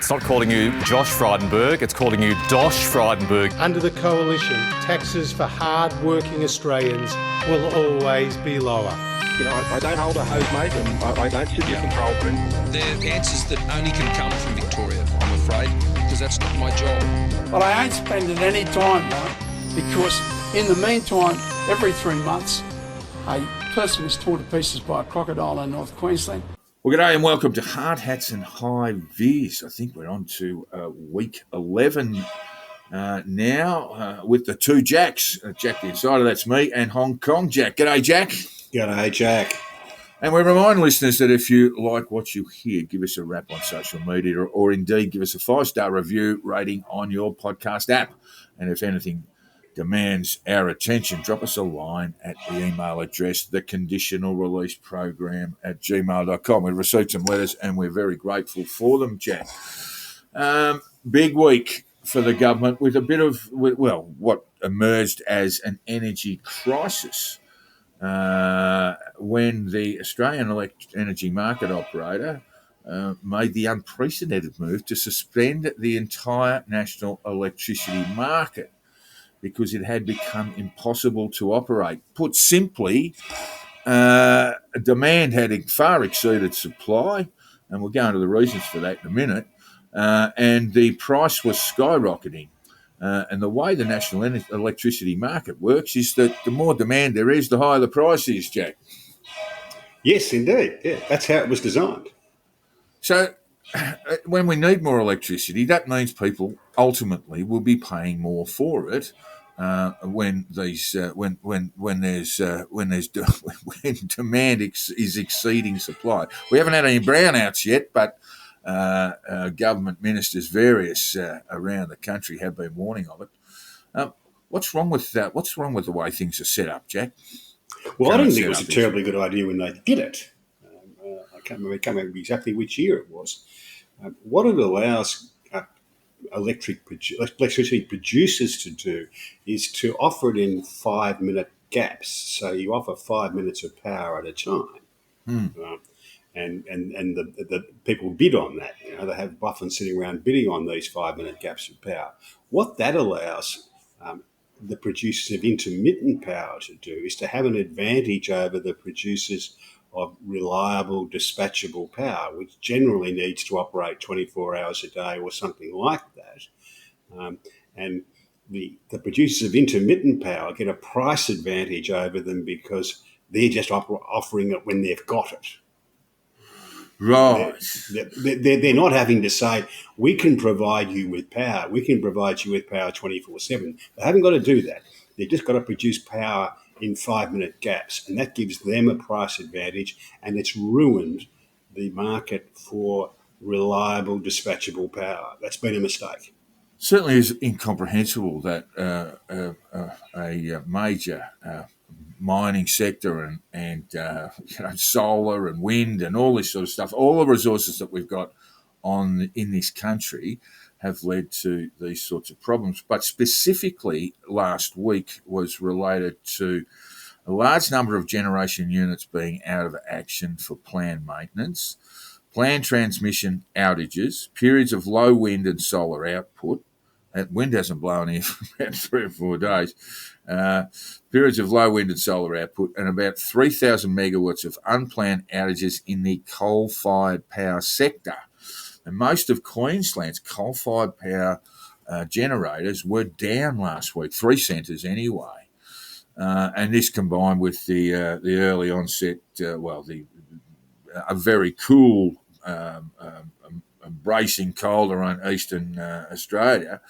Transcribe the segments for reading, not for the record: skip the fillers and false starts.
It's not calling you Josh Frydenberg, it's calling you Dosh Frydenberg. Under the Coalition, taxes for hard-working Australians will always be lower. You know, I don't hold a hose, mate, and I don't sit in the control room. They're answers that only can come from Victoria, I'm afraid, because that's not my job. But I ain't spending any time now, because in the meantime, every 3 months, a person is torn to pieces by a crocodile in North Queensland. Well, g'day and welcome to Hard Hats and High Vis. I think we're on to week 11 now with the two Jacks. Jack the Insider, that's me, and Hong Kong Jack. G'day, Jack. G'day, Jack. And we remind listeners that if you like what you hear, give us a rap on social media or indeed give us a 5-star review rating on your podcast app. And if anything demands our attention, drop us a line at the email address, theconditionalreleaseprogram@gmail.com. We've received some letters and we're very grateful for them, Jack. Big week for the government with a bit of, well, what emerged as an energy crisis when the Australian energy market operator made the unprecedented move to suspend the entire national electricity market, because it had become impossible to operate. Put simply, demand had far exceeded supply, and we'll go into the reasons for that in a minute, and the price was skyrocketing. And the way the national electricity market works is that the more demand there is, the higher the price is, Jack. Yes, indeed. Yeah, that's how it was designed. So when we need more electricity, that means people ultimately will be paying more for it when demand is exceeding supply. We haven't had any brownouts yet, but government ministers, various around the country, have been warning of it. What's wrong with that? What's wrong with the way things are set up, Jack? Well, I didn't think it was a terribly good idea when they did it. I can't remember exactly which year it was. What it allows electricity producers to do is to offer it in 5-minute gaps. So you offer 5 minutes of power at a time. And the people bid on that. You know, they have often sitting around bidding on these 5-minute gaps of power. What that allows the producers of intermittent power to do is to have an advantage over the producers of reliable, dispatchable power, which generally needs to operate 24 hours a day or something like that. And the producers of intermittent power get a price advantage over them because they're just offering it when they've got it. Right. They're not having to say, we can provide you with power. We can provide you with power 24/7. They haven't got to do that. They've just got to produce power in 5-minute gaps, and that gives them a price advantage, and it's ruined the market for reliable, dispatchable power. That's been a mistake. Certainly is incomprehensible that a major mining sector and solar and wind and all this sort of stuff, all the resources that we've got in this country have led to these sorts of problems. But specifically last week was related to a large number of generation units being out of action for planned maintenance, planned transmission outages, periods of low wind and solar output. That wind hasn't blown here for about 3 or 4 days. Periods of low wind and solar output, and about 3,000 megawatts of unplanned outages in the coal-fired power sector. And most of Queensland's coal-fired power generators were down last week, 3 centres anyway. And this combined with the early onset, a very cool bracing cold around eastern Australia,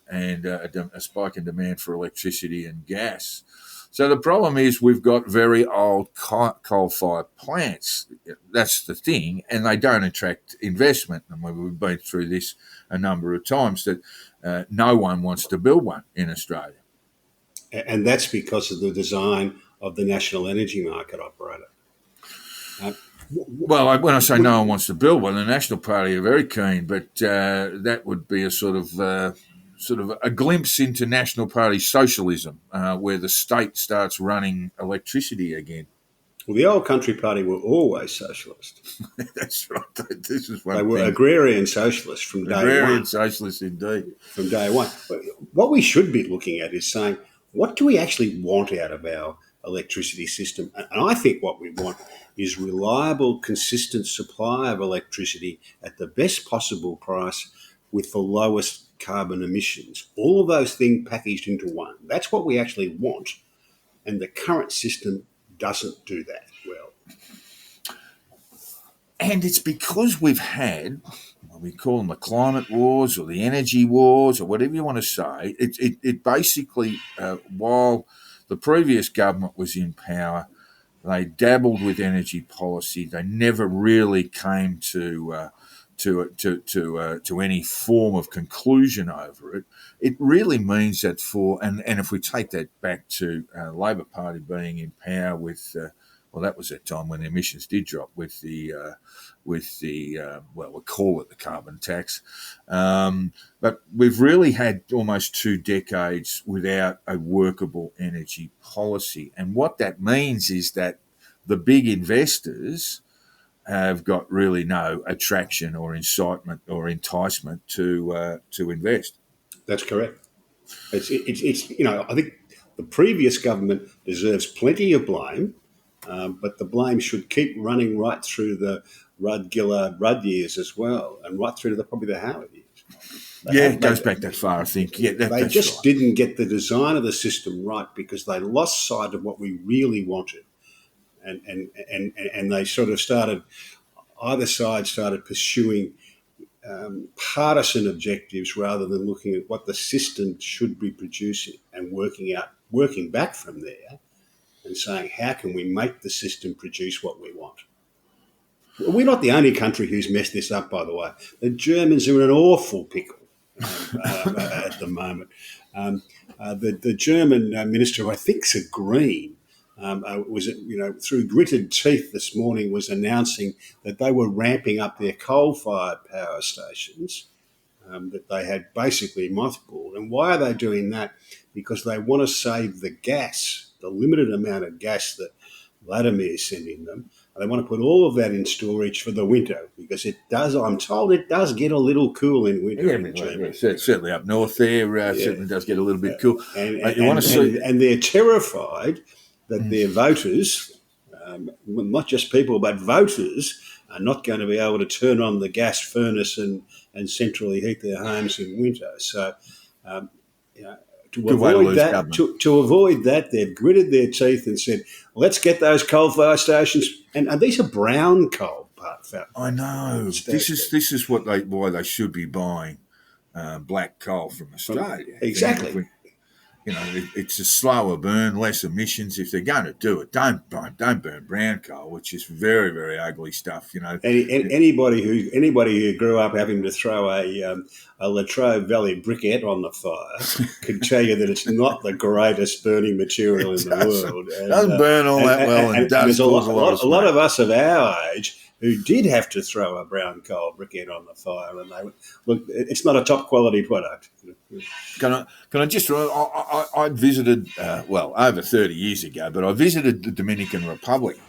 and a spike in demand for electricity and gas. So the problem is we've got very old coal-fired plants. That's the thing, and they don't attract investment. And we've been through this a number of times, that no one wants to build one in Australia. And that's because of the design of the national energy market operator. Well, when I say no one wants to build one, the National Party are very keen, but that would be a sort of a glimpse into National Party socialism, where the state starts running electricity again. Well, the old Country Party were always socialist. That's right. This is one They were thing. agrarian socialists from day Agrarian one. socialists indeed. From day one. But what we should be looking at is saying, what do we actually want out of our electricity system? And I think what we want is reliable, consistent supply of electricity at the best possible price with the lowest carbon emissions. All of those things packaged into one. That's what we actually want. And the current system doesn't do that well. And it's because we've had, well, we call them the climate wars or the energy wars or whatever you want to say. It basically, while the previous government was in power, they dabbled with energy policy. They never really came to any form of conclusion over it. It really means that and if we take that back to Labor Party being in power with, well, that was that time when the emissions did drop with the well, we'll call it the carbon tax. But we've really had almost 2 decades without a workable energy policy. And what that means is that the big investors have got really no attraction or incitement or enticement to invest. That's correct. It's I think the previous government deserves plenty of blame, but the blame should keep running right through the Rudd years as well, and right through to probably the Howard years. It goes back that far, I think. Yeah, they that's just right. didn't get the design of the system right because they lost sight of what we really wanted, and they sort of either side started pursuing partisan objectives rather than looking at what the system should be producing and working back from there and saying, how can we make the system produce what we want? We're not the only country who's messed this up, by the way. The Germans are in an awful pickle at the moment. The German minister, who I think's a Green, was through gritted teeth this morning was announcing that they were ramping up their coal-fired power stations that they had basically mothballed. And why are they doing that? Because they want to save the gas, the limited amount of gas that Vladimir is sending them. And they want to put all of that in storage for the winter because I'm told it does get a little cool in winter in Germany. Certainly up north there, certainly does get a little bit cool. And they're terrified that their voters, not just people, but voters, are not going to be able to turn on the gas furnace and centrally heat their homes in winter. So, to avoid that, they've gritted their teeth and said, let's get those coal-fired stations. And these are brown coal. I know. This is why they should be buying black coal from Australia. Exactly. It's a slower burn, less emissions. If they're going to do it, don't burn brown coal, which is very, very ugly stuff. Anybody who grew up having to throw a Latrobe Valley briquette on the fire can tell you that it's not the greatest burning material in the world. It doesn't burn all that well, and does there's a lot of of us of our age who did have to throw a brown coal briquette on the fire, and it's not a top quality product. Can I just? I visited over 30 years ago, but I visited the Dominican Republic,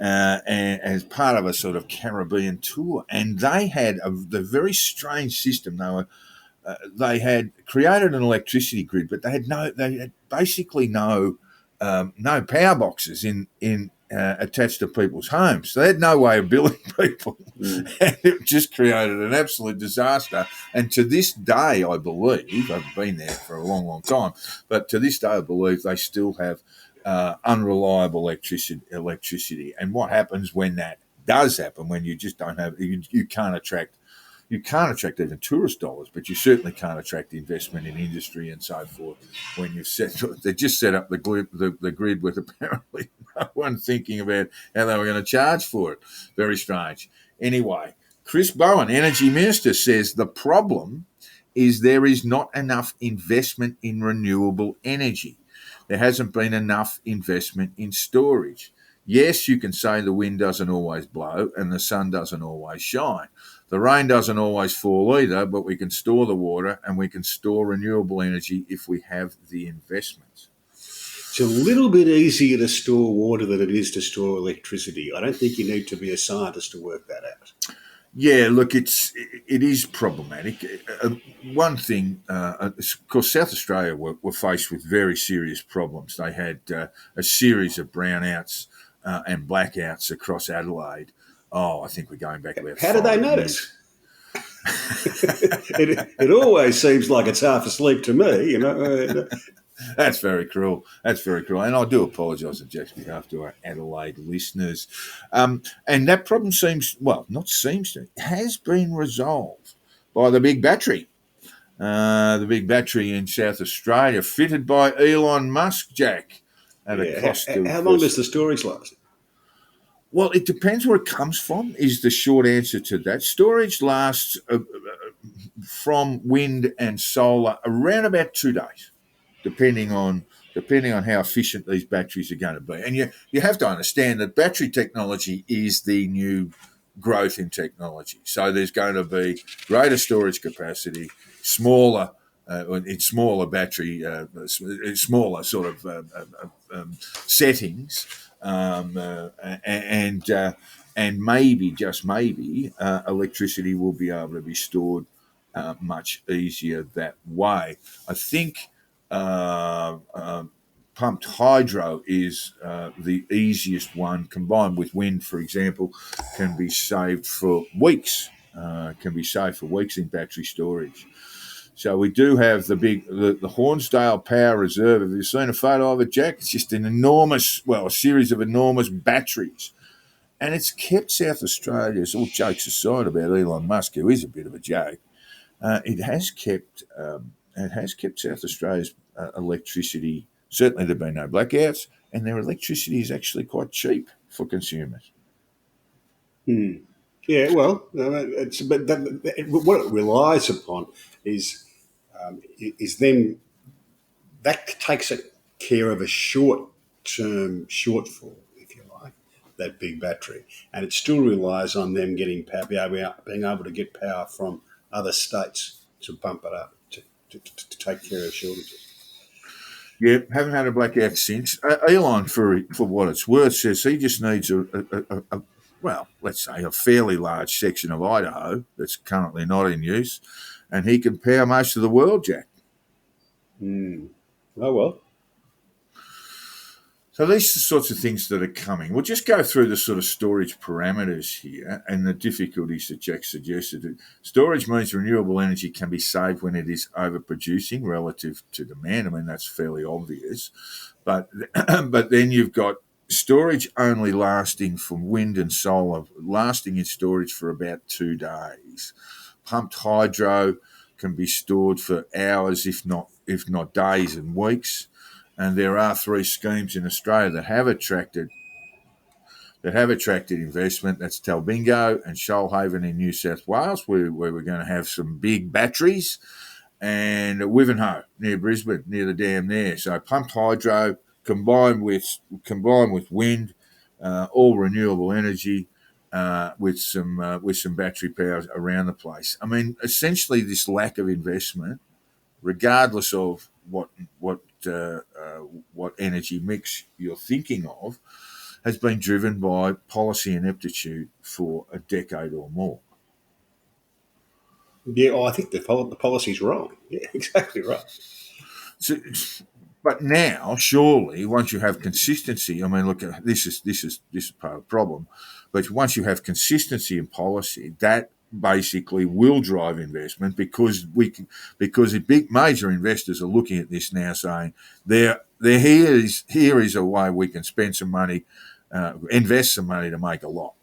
and as part of a sort of Caribbean tour, and they had the very strange system. They had created an electricity grid, but they had basically no power boxes in attached to people's homes. So they had no way of billing people. And it just created an absolute disaster. And to this day, I believe, I've been there for a long, long time, but to this day, I believe they still have unreliable electricity. And what happens when that does happen, when you just don't have, you can't attract even tourist dollars, but you certainly can't attract investment in industry and so forth. When they just set up the grid with apparently no one thinking about how they were going to charge for it. Very strange. Anyway, Chris Bowen, Energy Minister, says the problem is there is not enough investment in renewable energy. There hasn't been enough investment in storage. Yes, you can say the wind doesn't always blow and the sun doesn't always shine. The rain doesn't always fall either, but we can store the water and we can store renewable energy if we have the investments. It's a little bit easier to store water than it is to store electricity. I don't think you need to be a scientist to work that out. Yeah, look, it is problematic. One thing, of course, South Australia were faced with very serious problems. They had a series of brownouts and blackouts across Adelaide. Oh, I think we're going back about How did they 5 notice? years. It always seems like it's half asleep to me, you know. That's very cruel. That's very cruel. And I do apologise on Jack's behalf to our Adelaide listeners. And that problem has been resolved by the big battery. The big battery in South Australia, fitted by Elon Musk, Jack, at a cost of... How long does the storage last? Well, it depends where it comes from, is the short answer to that. Storage lasts from wind and solar around about 2 days, depending on how efficient these batteries are going to be. And you have to understand that battery technology is the new growth in technology. So there's going to be greater storage capacity, smaller battery, smaller sort of settings, and maybe, just maybe, electricity will be able to be stored much easier that way. I think pumped hydro is the easiest one. Combined with wind, for example, can be saved for weeks. In battery storage. So we do have the Hornsdale Power Reserve. Have you seen a photo of it, Jack? It's just a series of enormous batteries. And it's kept South Australia's, all jokes aside about Elon Musk, who is a bit of a joke, it has kept South Australia's electricity. Certainly, there've been no blackouts, and their electricity is actually quite cheap for consumers. Yeah, well, what it relies upon is then that takes care of a short-term shortfall, if you like, that big battery, and it still relies on them getting power, being able to get power from other states to bump it up to take care of shortages. Yeah, haven't had a blackout since. Elon, for what it's worth, says he just needs let's say a fairly large section of Idaho that's currently not in use, and he can power most of the world, Jack. Oh, well. So these are the sorts of things that are coming. We'll just go through the sort of storage parameters here and the difficulties that Jack suggested. Storage means renewable energy can be saved when it is overproducing relative to demand. I mean, that's fairly obvious. But then you've got storage only lasting from wind and solar, lasting in storage for about 2 days. Pumped hydro can be stored for hours, if not days and weeks. And there are 3 schemes in Australia that have attracted investment. That's Talbingo and Shoalhaven in New South Wales, where we're going to have some big batteries, and Wivenhoe near Brisbane, near the dam there. So pumped hydro combined with wind, all renewable energy, with some battery power around the place. I mean, essentially, this lack of investment, regardless of what energy mix you're thinking of, has been driven by policy ineptitude for a decade or more. Yeah, I think the policy's wrong. Yeah, exactly right. So, but now, surely, once you have consistency, I mean, look, this is part of the problem. But once you have consistency in policy, that basically will drive investment because big major investors are looking at this now, saying here is a way we can spend some money, invest some money to make a lot.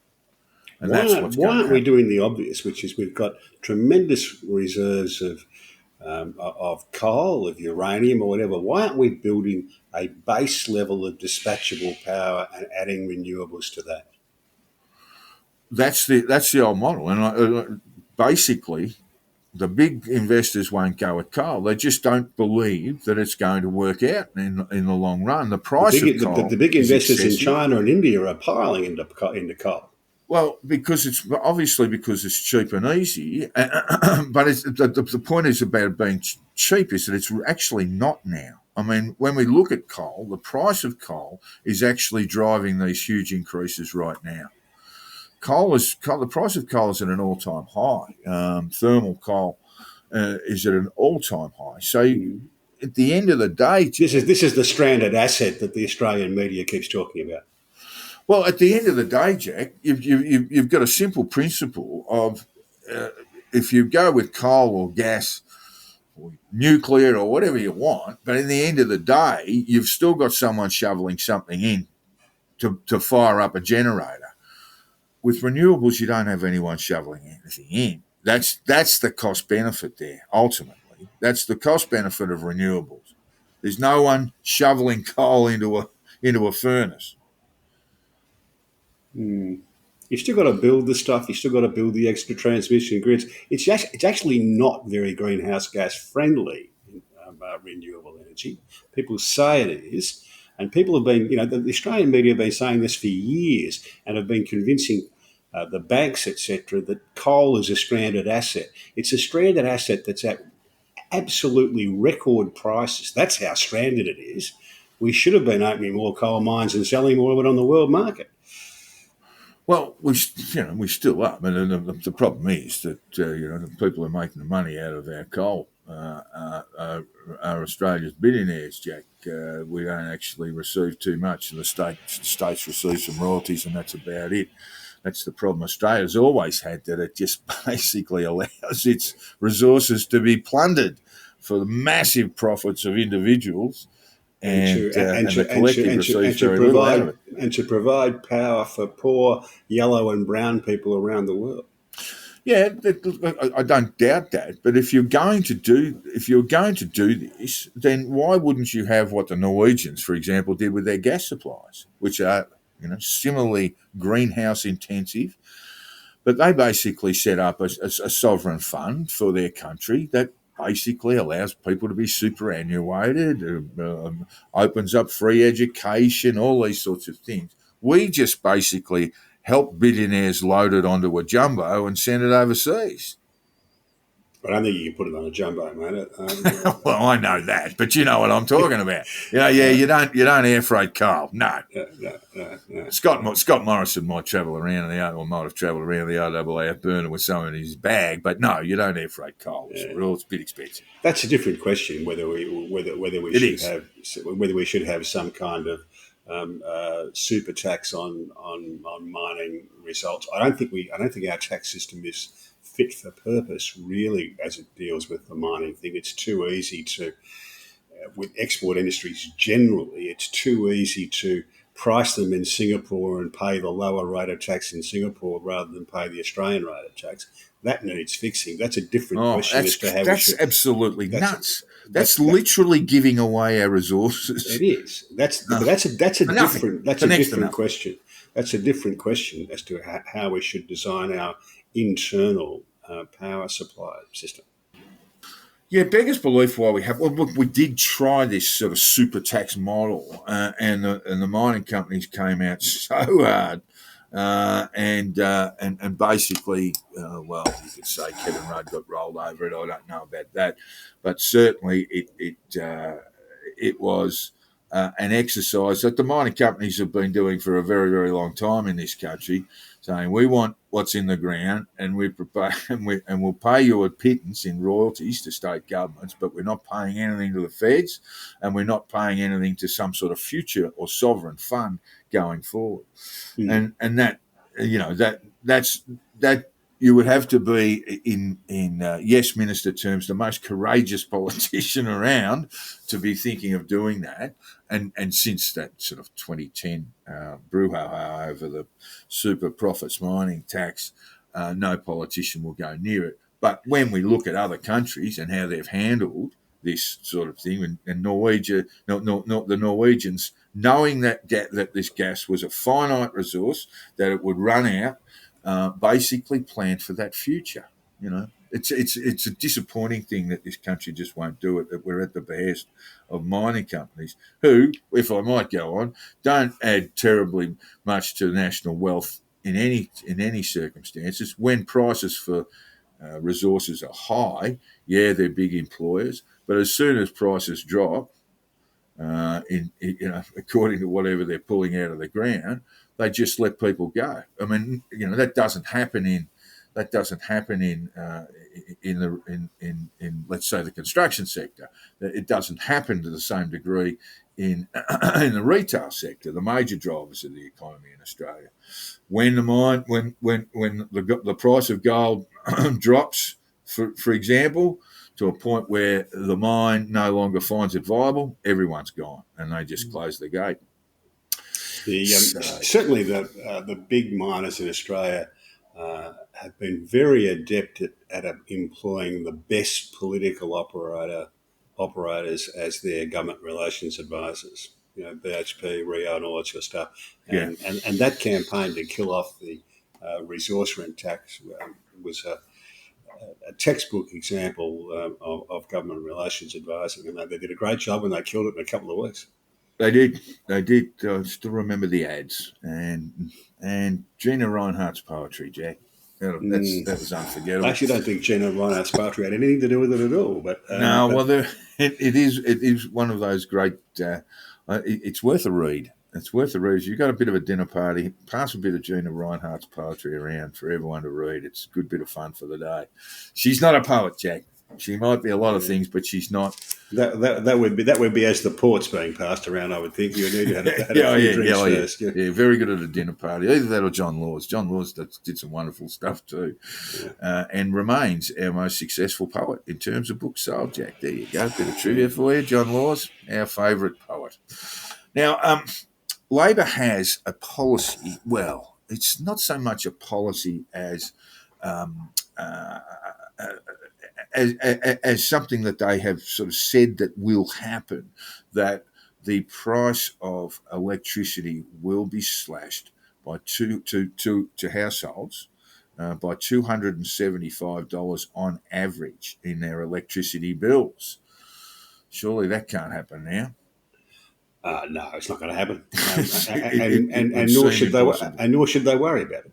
And why aren't we doing the obvious, which is we've got tremendous reserves of coal, of uranium, or whatever? Why aren't we building a base level of dispatchable power and adding renewables to that? That's the old model, and basically, the big investors won't go at coal. They just don't believe that it's going to work out in the long run. The price of coal, the big investors in China and India are piling into coal. Well, because it's cheap and easy, but the point is about it being cheap is that it's actually not now. I mean, when we look at coal, the price of coal is actually driving these huge increases right now. The price of coal is at an all-time high. Thermal coal is at an all-time high. So at the end of the day, This is the stranded asset that the Australian media keeps talking about. well, at the end of the day, Jack, you've got a simple principle of if you go with coal or gas or nuclear or whatever you want, but in the end of the day, you've still got someone shoveling something in to fire up a generator. With renewables, you don't have anyone shoveling anything in. That's the cost benefit there, ultimately. That's the cost benefit of renewables. There's no one shoveling coal into a furnace. You've still got to build the stuff. You've still got to build the extra transmission grids. It's actually not very greenhouse gas friendly, renewable energy. People say it is, and people have been, the Australian media have been saying this for years and have been convincing the banks, etc., that coal is a stranded asset. It's a stranded asset that's at absolutely record prices. That's how stranded it is. We should have been opening more coal mines and selling more of it on the world market. Well, we still are. I mean, the problem is that the people who are making the money out of our coal are Australia's billionaires, Jack. We don't actually receive too much, and the states receive some royalties, and that's about it. That's the problem Australia's always had, that it just basically allows its resources to be plundered for the massive profits of individuals. And the collective receives very little out of it. And to provide power for poor yellow and brown people around the world. Yeah, I don't doubt that. But if you're going to do this, then why wouldn't you have what the Norwegians, for example, did with their gas supplies, which are similarly greenhouse intensive, but they basically set up a sovereign fund for their country that basically allows people to be superannuated, opens up free education, all these sorts of things. We just basically help billionaires load it onto a jumbo and send it overseas. I don't think you can put it on a jumbo, mate. Well, I know that, but you know what I'm talking about. You don't air freight coal. No. No. Scott Morrison might travel around might have travelled around the RAAF burner with something in his bag, but no, you don't air freight coal. It's a bit expensive. That's a different question. Whether we should have some kind of super tax on mining results. I don't think our tax system is fit for purpose, really, as it deals with the mining thing. It's too easy to, with export industries generally, it's too easy to price them in Singapore and pay the lower rate of tax in Singapore rather than pay the Australian rate of tax. That needs fixing. That's a different question as to how that's absolutely nuts. That's literally giving away our resources. It is. That's a different question. That's a different question as to how we should design our internal power supply system. Yeah, beggars belief why we have. Well, look, we did try this sort of super tax model, and the mining companies came out so hard, and basically, well, you could say Kevin Rudd got rolled over it. I don't know about that, but certainly it was an exercise that the mining companies have been doing for a very, very long time in this country, saying we want what's in the ground and we'll pay you a pittance in royalties to state governments, but we're not paying anything to the feds and we're not paying anything to some sort of future or sovereign fund going forward. And that you would have to be in yes minister terms the most courageous politician around to be thinking of doing that. And since that sort of 2010 brouhaha over the super profits mining tax, no politician will go near it. But when we look at other countries and how they've handled this sort of thing, and the Norwegians, knowing that this gas was a finite resource, that it would run out, basically planned for that future. It's a disappointing thing that this country just won't do it, that we're at the behest of mining companies who, if I might go on, don't add terribly much to national wealth in any circumstances. When prices for resources are high, yeah, they're big employers, but as soon as prices drop, according to whatever they're pulling out of the ground, they just let people go. I mean, that doesn't happen in let's say the construction sector. It doesn't happen to the same degree in in the retail sector, the major drivers of the economy in Australia. When the price of gold drops, for example, to a point where the mine no longer finds it viable, everyone's gone, and they just close the gate. Certainly, the big miners in Australia have been very adept at employing the best political operators as their government relations advisors. BHP, Rio, and all that sort of stuff. And that campaign to kill off the resource rent tax was a textbook example of government relations advising, and they did a great job, and they killed it in a couple of weeks. They did. I still remember the ads and Gina Reinhardt's poetry, Jack. That was unforgettable. I actually don't think Gina Reinhardt's poetry had anything to do with it at all. But it is one of those great. It's worth a read. It's worth a read. You've got a bit of a dinner party, pass a bit of Gina Reinhardt's poetry around for everyone to read. It's a good bit of fun for the day. She's not a poet, Jack. She might be a lot of things, but she's not. That would be as the port's being passed around. I would think you need to have a few drinks first. Yeah, very good at a dinner party. Either that or John Laws. John Laws did some wonderful stuff too, and remains our most successful poet in terms of books sold. Jack, there you go. Bit of trivia for you. John Laws, our favourite poet. Now, Labor has a policy. Well, it's not so much a policy as something that they have sort of said that will happen, that the price of electricity will be slashed by to households by $275 on average in their electricity bills. Surely that can't happen now. No, it's not going to happen, and nor should they worry about it.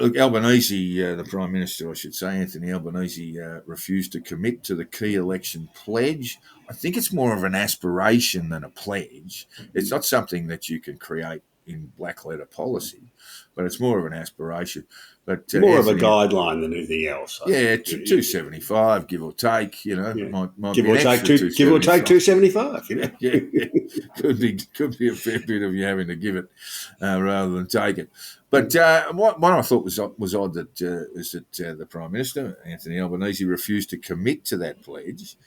Look, Albanese, the Prime Minister, I should say, Anthony Albanese, refused to commit to the key election pledge. I think it's more of an aspiration than a pledge. It's not something that you can create in black letter policy, but it's more of an aspiration. But more of a guideline than anything else. Yeah, 275, give or take. Might give or take 275. Yeah, could be a fair bit of you having to give it rather than take it. But what I thought was odd that the Prime Minister Anthony Albanese refused to commit to that pledge,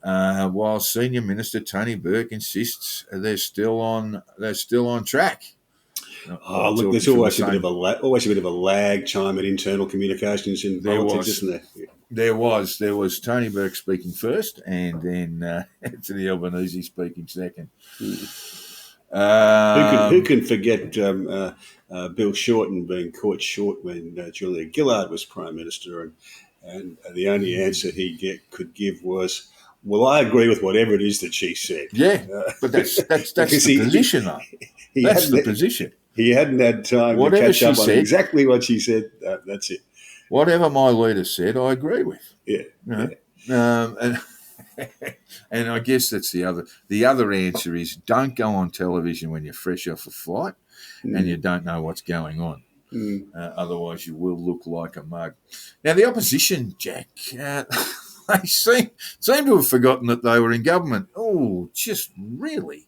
while Senior Minister Tony Burke insists they're still on track. Look, there's always a bit of a lag time in internal communications in politics, isn't there? There was Tony Burke speaking first, and then Anthony Albanese speaking second. Who can forget Bill Shorten being caught short when Julia Gillard was Prime Minister, and the only answer he could give was, "Well, I agree with whatever it is that she said." Yeah, but that's the position, though. That's the position. He hadn't had time to catch up on exactly what she said. That's it. Whatever my leader said, I agree with. Yeah. And I guess that's the other. The other answer is don't go on television when you're fresh off a flight and you don't know what's going on. Otherwise, you will look like a mug. Now, the opposition, Jack, they seem to have forgotten that they were in government. Oh, just really.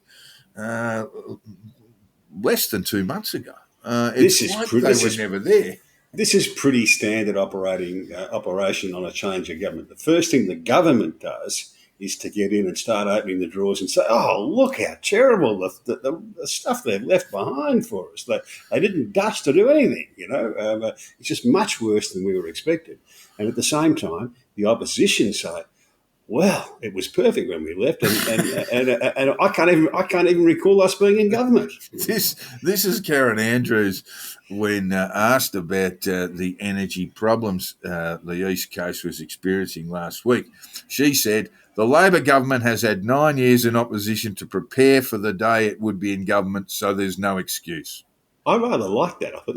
Less than 2 months ago. They were never there. This is pretty standard operation on a change of government. The first thing the government does is to get in and start opening the drawers and say, "Oh, look how terrible the stuff they've left behind for us. They didn't dust or do anything, It's just much worse than we were expecting." And at the same time, the opposition say, "Well, it was perfect when we left, and I can't even recall us being in government." This is Karen Andrews when asked about the energy problems the East Coast was experiencing last week. She said, "The Labor government has had 9 years in opposition to prepare for the day it would be in government, so there's no excuse." I rather like that. I thought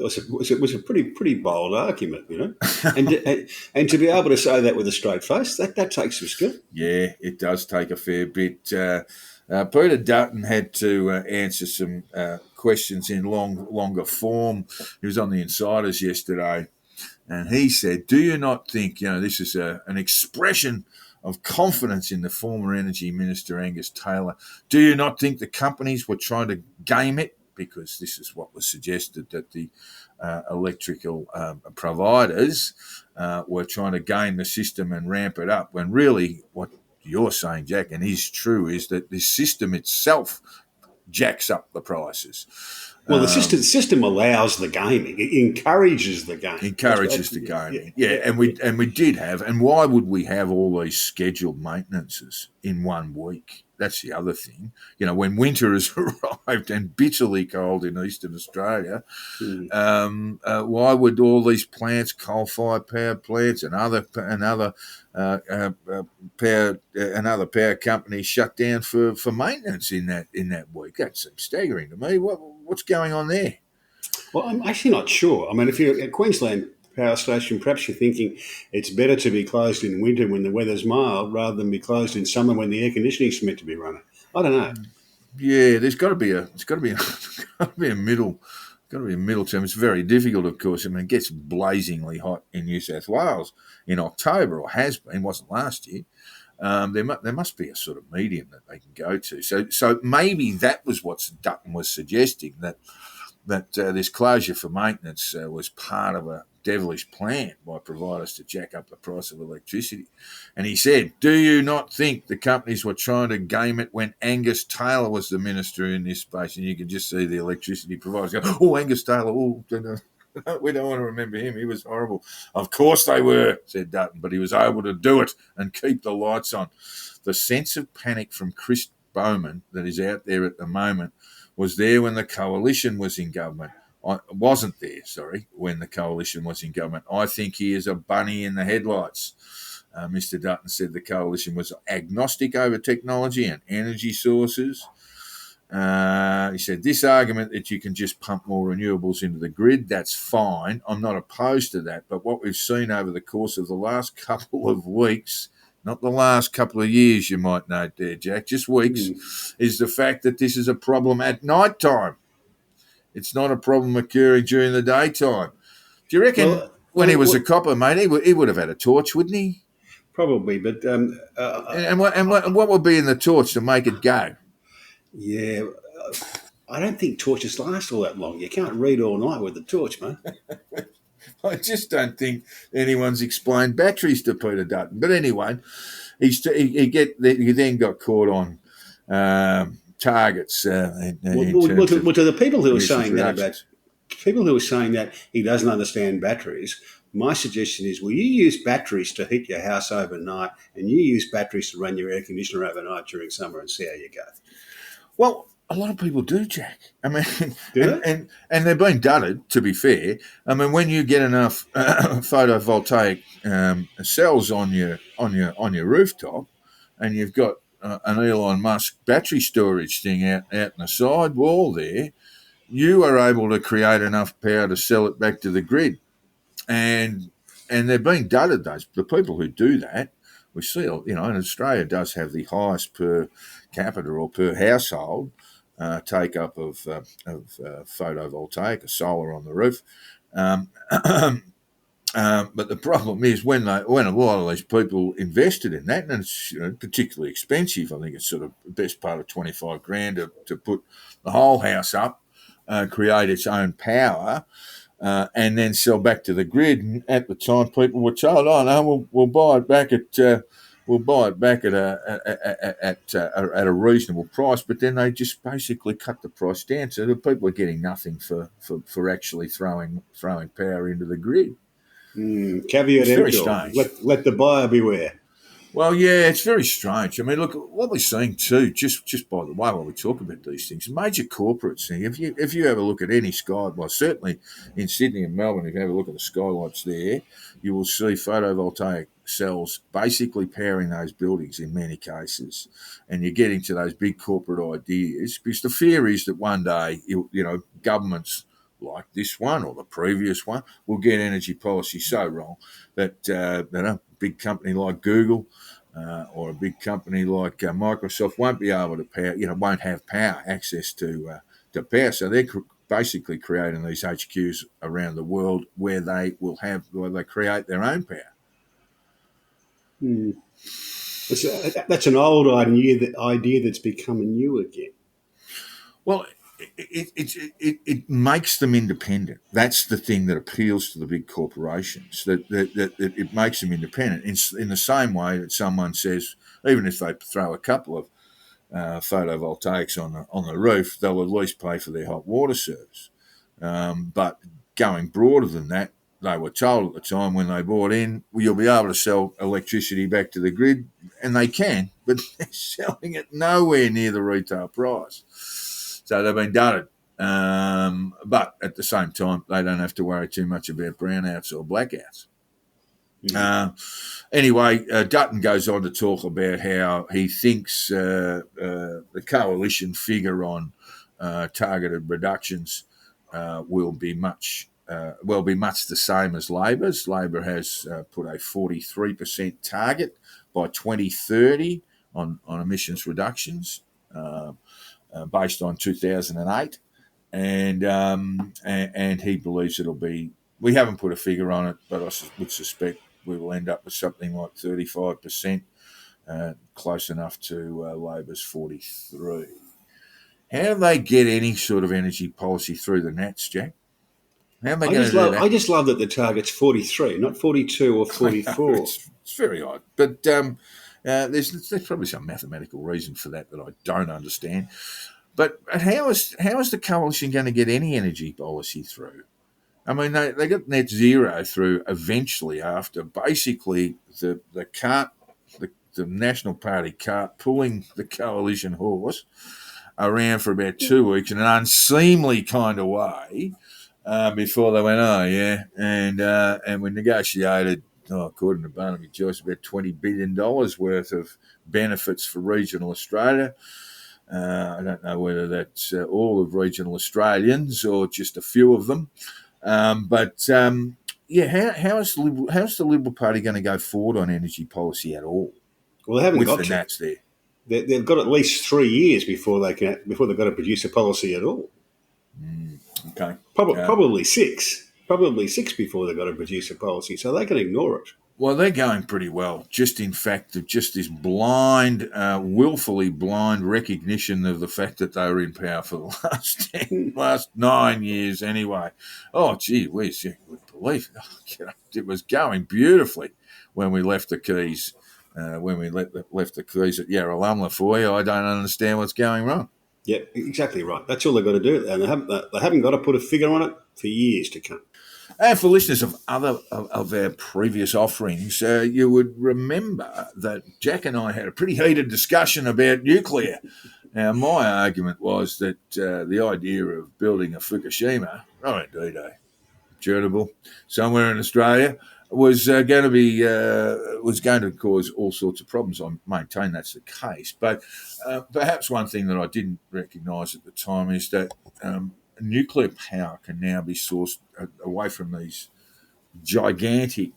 it was a pretty bold argument, and to be able to say that with a straight face, that takes some skill. Yeah, it does take a fair bit. Peter Dutton had to answer some questions in longer form. He was on the Insiders yesterday, and he said, "Do you not think this is an expression of confidence in the former Energy Minister Angus Taylor? Do you not think the companies were trying to game it? Because this is what was suggested, that the electrical providers were trying to game the system and ramp it up, when really what you're saying, Jack, and is true, is that the system itself jacks up the prices." Well, the system allows the gaming. It encourages the gaming. Encourages the gaming. Yeah, and we did have, and why would we have all these scheduled maintenances in 1 week? That's the other thing. When winter has arrived and bitterly cold in eastern Australia, why would all these plants, coal-fired power plants, and other power companies shut down for maintenance in that week? That seems staggering to me. What's going on there? Well, I'm actually not sure. I mean, if you're at Queensland Power Station, perhaps you're thinking it's better to be closed in winter when the weather's mild rather than be closed in summer when the air conditioning's meant to be running. I don't know. Yeah, there's got to be a middle. Got to be a middle term. It's very difficult, of course. I mean, it gets blazingly hot in New South Wales in October, or has been. Wasn't last year. There must be a sort of medium that they can go to. So maybe that was what Dutton was suggesting, that this closure for maintenance was part of a devilish plan by providers to jack up the price of electricity. And he said, "Do you not think the companies were trying to game it when Angus Taylor was the minister in this space?" And you can just see the electricity providers go, "Oh, Angus Taylor, we don't want to remember him. He was horrible." "Of course they were," said Dutton, "but he was able to do it and keep the lights on." The sense of panic from Chris Bowman that is out there at the moment was there when the coalition was in government. Wasn't there, when the coalition was in government. I think he is a bunny in the headlights. Mr. Dutton said the coalition was agnostic over technology and energy sources. He said, "This argument that you can just pump more renewables into the grid, that's fine. I'm not opposed to that. But what we've seen over the course of the last couple of weeks, not the last couple of years, you might note there, Jack, just weeks, is the fact that this is a problem at night time. It's not a problem occurring during the daytime." Do you reckon when he was a copper, mate, he would have had a torch, wouldn't he? Probably, but And what would be in the torch to make it go? yeah, I don't think torches last all that long. You can't read all night with a torch, mate. I just don't think anyone's explained batteries to Peter Dutton. But anyway, he then got caught on targets. To the people who are saying that he doesn't understand batteries, my suggestion is, will you use batteries to heat your house overnight, and you use batteries to run your air conditioner overnight during summer, and see how you go? Well, a lot of people do, Jack. I mean, Do and they're being dudded, to be fair. I mean, when you get enough photovoltaic cells on your rooftop, and you've got an Elon Musk battery storage thing out in the side wall there, you are able to create enough power to sell it back to the grid. And they're being dudded, the people who do that. We see, and Australia does have the highest per capita or per household take up of photovoltaic or solar on the roof. But the problem is when a lot of these people invested in that, and it's particularly expensive. I think it's sort of the best part of $25,000 to put the whole house up, create its own power, and then sell back to the grid. And at the time, people were told, "Oh no, we'll buy it back at a reasonable price." But then they just basically cut the price down, so the people are getting nothing for actually throwing power into the grid. Caveat It's very emptor. strange. Let the buyer beware. Well, yeah, it's very strange. I mean, look, what we're seeing too, just by the way, while we talk about these things, major corporates thing. If you have a look at any sky, well, certainly in Sydney and Melbourne, if you have a look at the skylights there, you will see photovoltaic cells basically powering those buildings in many cases, and you're getting to those big corporate ideas, because the fear is that one day, governments like this one or the previous one will get energy policy so wrong that a big company like Google or a big company like Microsoft won't be able to power, won't have power access to power. So they're basically creating these HQs around the world where they create their own power. That's an old idea that's becoming new again. Well, it makes them independent. That's the thing that appeals to the big corporations. That it makes them independent in the same way that someone says, even if they throw a couple of photovoltaics on the roof, they'll at least pay for their hot water service. But going broader than that, they were told at the time when they bought in, well, you'll be able to sell electricity back to the grid, and they can, but they're selling it nowhere near the retail price. So they've been done it. But at the same time, they don't have to worry too much about brownouts or blackouts. Anyway, Dutton goes on to talk about how he thinks the coalition figure on targeted reductions will be much the same as Labor's. Labor has put a 43% target by 2030 on emissions reductions based on 2008, and he believes it'll be. We haven't put a figure on it, but I would suspect we will end up with something like 35%, close enough to Labor's 43%. How do they get any sort of energy policy through the Nats, Jack? How are they going to do that? I just love that the target's 43, not 42 or 44. It's very odd. But there's probably some mathematical reason for that I don't understand. But how is the coalition going to get any energy policy through? I mean, they got net zero through eventually after basically the National Party cart pulling the coalition horse around for about 2 weeks in an unseemly kind of way before they went, oh, yeah, and we negotiated, according to Barnaby Joyce, about $20 billion worth of benefits for regional Australia. I don't know whether that's all of regional Australians or just a few of them. How's the Liberal Party going to go forward on energy policy at all? Well, they haven't with got the to. Nats there. They've got at least 3 years before they've got to produce a policy at all. Okay, probably six. Probably six before they've got to produce a policy, so they can ignore it. Well, they're going pretty well. Just in fact, of just this blind, willfully blind recognition of the fact that they were in power for the last 9 years anyway. Oh, gee whiz, you would believe it. It was going beautifully when we left the keys. When we left the keys at Yarralumla for you, I don't understand what's going wrong. Yeah, exactly right. That's all they've got to do, and they haven't got to put a figure on it for years to come. And for listeners of of our previous offerings, you would remember that Jack and I had a pretty heated discussion about nuclear. Now, my argument was that the idea of building a Fukushima, Chernobyl, somewhere in Australia, was going to cause all sorts of problems. I maintain that's the case, but perhaps one thing that I didn't recognise at the time is that nuclear power can now be sourced away from these gigantic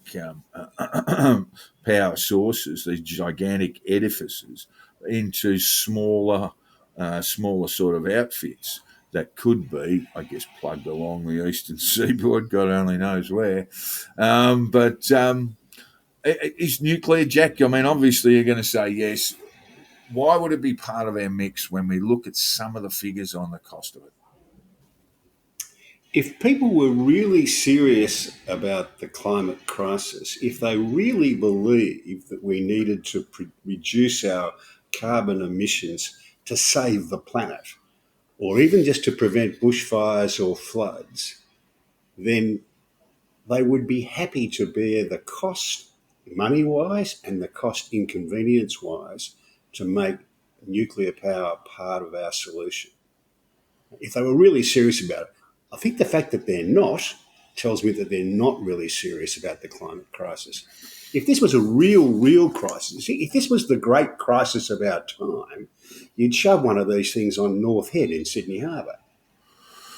power sources, these gigantic edifices, into smaller sort of outfits that could be, I guess, plugged along the eastern seaboard, God only knows where. Is nuclear, Jack? I mean, obviously you're going to say yes. Why would it be part of our mix when we look at some of the figures on the cost of it? If people were really serious about the climate crisis, if they really believed that we needed to reduce our carbon emissions to save the planet, or even just to prevent bushfires or floods, then they would be happy to bear the cost money-wise and the cost inconvenience-wise to make nuclear power part of our solution. If they were really serious about it, I think the fact that they're not tells me that they're not really serious about the climate crisis. If this was a real crisis, if this was the great crisis of our time, you'd shove one of these things on North Head in Sydney Harbour,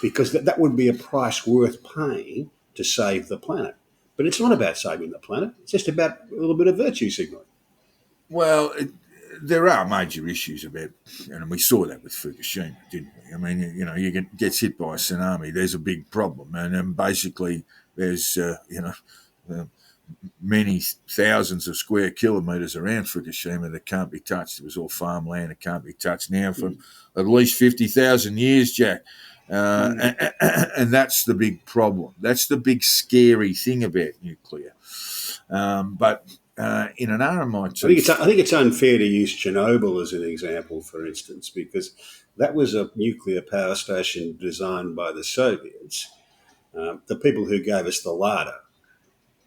because that would be a price worth paying to save the planet. But it's not about saving the planet. It's just about a little bit of virtue signalling. Well, there are major issues about, and we saw that with Fukushima, didn't we? I mean, you gets hit by a tsunami, there's a big problem, and then basically there's many thousands of square kilometres around Fukushima that can't be touched. It was all farmland; it can't be touched now for at least 50,000 years, Jack. And that's the big problem. That's the big scary thing about nuclear. But in an RMIT, I think it's unfair to use Chernobyl as an example, for instance, because that was a nuclear power station designed by the Soviets, the people who gave us the Lada.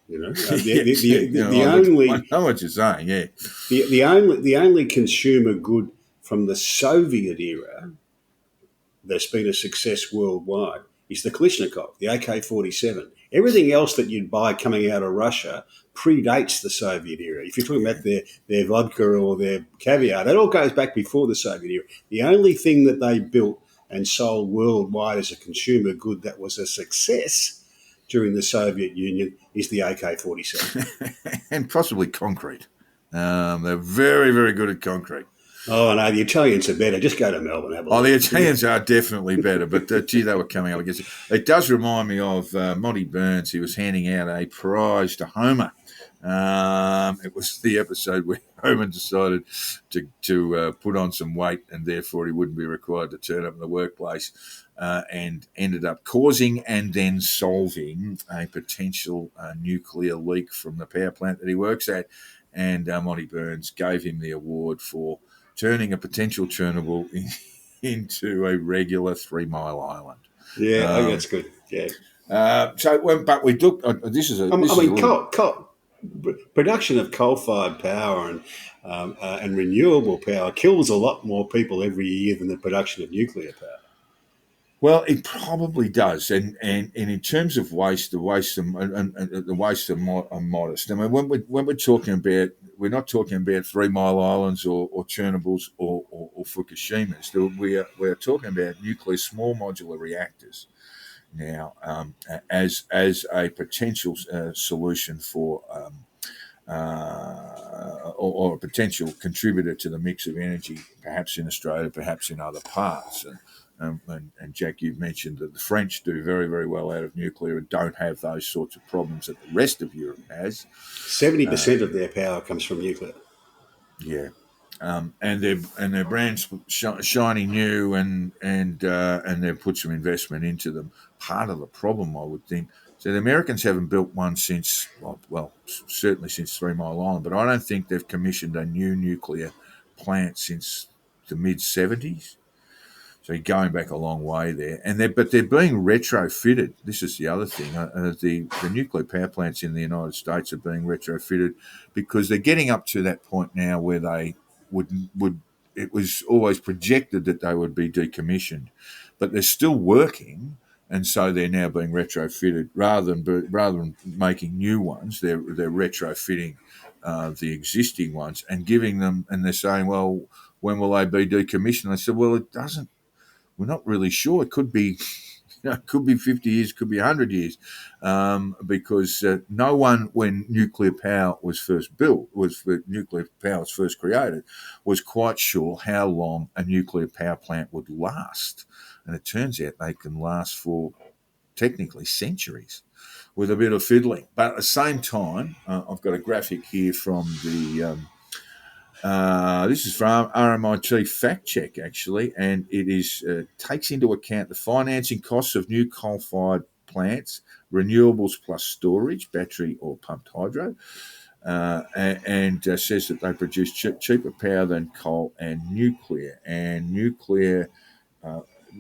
You know, I know what you're saying. Yeah, the only consumer good from the Soviet era that's been a success worldwide is the Kalashnikov, the AK-47. Everything else that you'd buy coming out of Russia predates the Soviet era. If you're talking about their vodka or their caviar, that all goes back before the Soviet era. The only thing that they built and sold worldwide as a consumer good that was a success during the Soviet Union is the AK-47. and possibly concrete. They're very, very good at concrete. Oh, no, the Italians are better. Just go to Melbourne. Have a look. The Italians are definitely better, but gee, they were coming up against it. It does remind me of Monty Burns. He was handing out a prize to Homer. It was the episode where Homer decided to put on some weight and therefore he wouldn't be required to turn up in the workplace and ended up causing and then solving a potential nuclear leak from the power plant that he works at. And Monty Burns gave him the award for turning a potential Chernobyl into a regular 3 Mile Island. Yeah, I think that's good. Yeah. But we took. Production of coal-fired power and renewable power kills a lot more people every year than the production of nuclear power. Well, it probably does, and in terms of waste, the waste are modest. I mean, when we're talking about, we're not talking about 3 Mile Islands or Chernobyls or Fukushimas. We're talking about nuclear small modular reactors now as a potential solution for or a potential contributor to the mix of energy, perhaps in Australia, perhaps in other parts. And Jack, you've mentioned that the French do very, very well out of nuclear and don't have those sorts of problems that the rest of Europe has. 70% of their power comes from nuclear. Yeah, and their brands shiny new, and they've put some investment into them. Part of the problem, I would think, so the Americans haven't built one since certainly since 3 Mile Island, but I don't think they've commissioned a new nuclear plant since the mid '70s. So you're going back a long way there, but they're being retrofitted. This is the other thing. The nuclear power plants in the United States are being retrofitted because they're getting up to that point now where they would. It was always projected that they would be decommissioned, but they're still working, and so they're now being retrofitted rather than making new ones. They're retrofitting the existing ones and giving them. And they're saying, well, when will they be decommissioned? I said, well, it doesn't. We're not really sure. It could be, it could be 50 years, could be 100 years, because no one, when nuclear power was first built, nuclear power was first created, was quite sure how long a nuclear power plant would last. And it turns out they can last for technically centuries with a bit of fiddling. But at the same time, I've got a graphic here from the... this is from RMIT Fact Check, actually, and it is takes into account the financing costs of new coal-fired plants, renewables plus storage, battery or pumped hydro, and says that they produce cheaper power than coal and nuclear. And nuclear,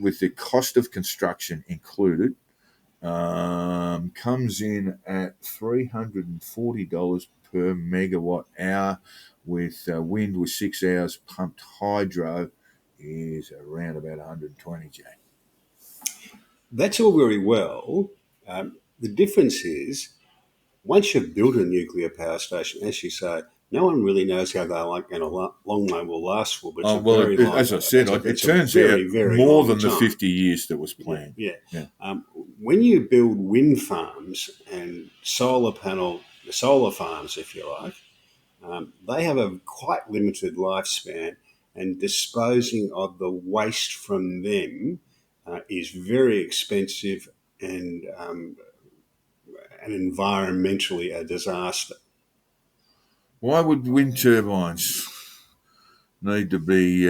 with the cost of construction included, comes in at $340 per megawatt hour, with wind with 6 hours pumped hydro is around about 120, Jack. That's all very well. The difference is, once you've built a nuclear power station, as you say, no one really knows how long they will last for. But as I said, it turns out more than the 50 years that was planned. Yeah. When you build wind farms and solar farms, if you like, they have a quite limited lifespan, and disposing of the waste from them is very expensive and environmentally a disaster. Why would wind turbines need to be?